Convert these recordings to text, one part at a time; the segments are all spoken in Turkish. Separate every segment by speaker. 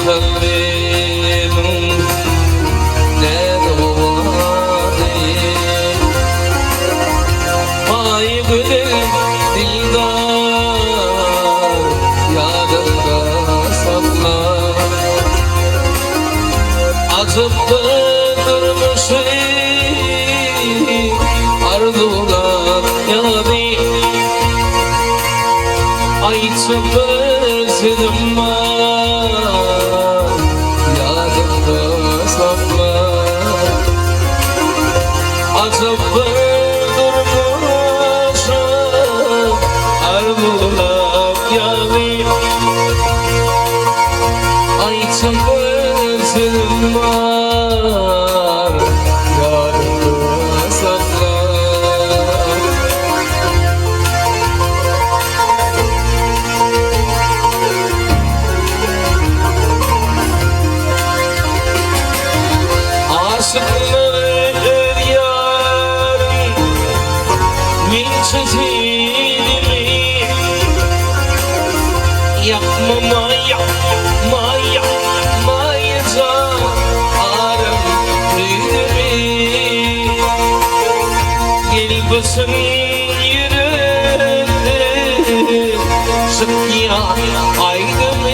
Speaker 1: kalbim ne doğadı. Ay gülüm dildar yadında sakla. Atıp durmuş arzular yadı. Ay çıpırsın var yadında sakla. Atıp durmuş arzular yadı. Ay çıpırsın var yadında sakla. Aşıklar yarım min çizilimi yapmama yapmayacağım arım düğümü. Gelip basın yürüdü sık ya aydımı.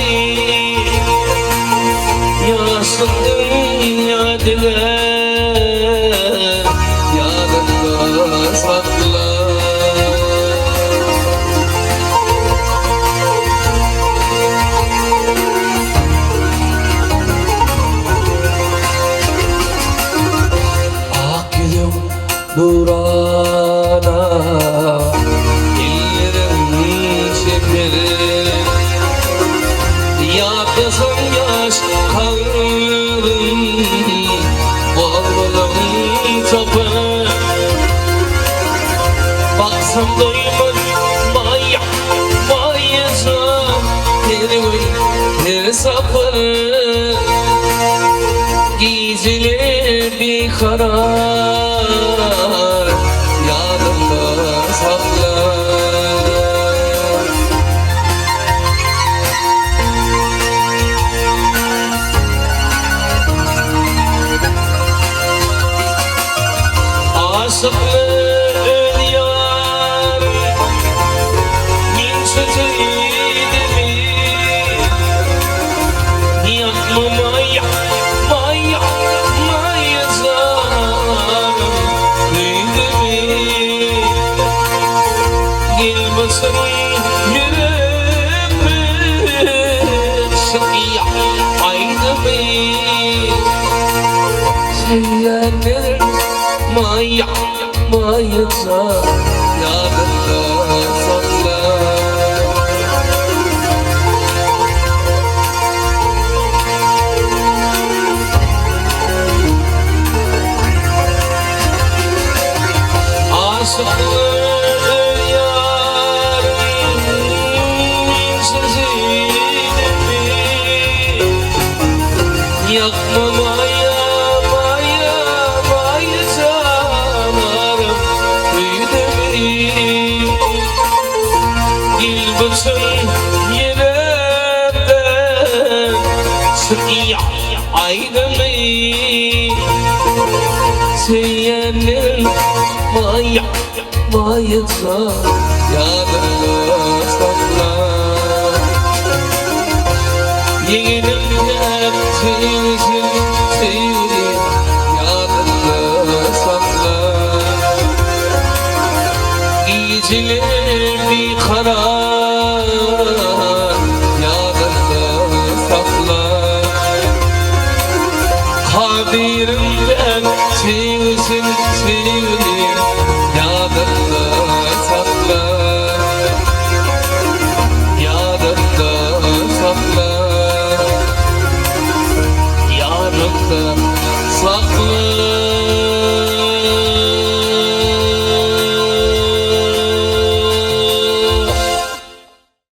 Speaker 1: Yaşındın yadılar yadında sakla. Ak gülüm durana ellerim çekerim. Yakasam yaş kaldım boğulum topar. Baksam doymayacağım her safar. Gizli bir karar yadımda sakla. Aşıklar yar min çizilimi yapmama yapmayacağım düğümü. Gel basın yüreğime sık ya aydımı. Sevyenler yapmayacağım yadında sakla. Aşıklar yarım min çizilimi yakmama yapmayacağım arım düğümü. Gel basın yerden sık ya aydımı. Sevyenler yapmayacağım yadında sakla. Yeğenim hep sevdim yadında sakla. Gizli bir karar yadında sakla. Kaderimden sevsin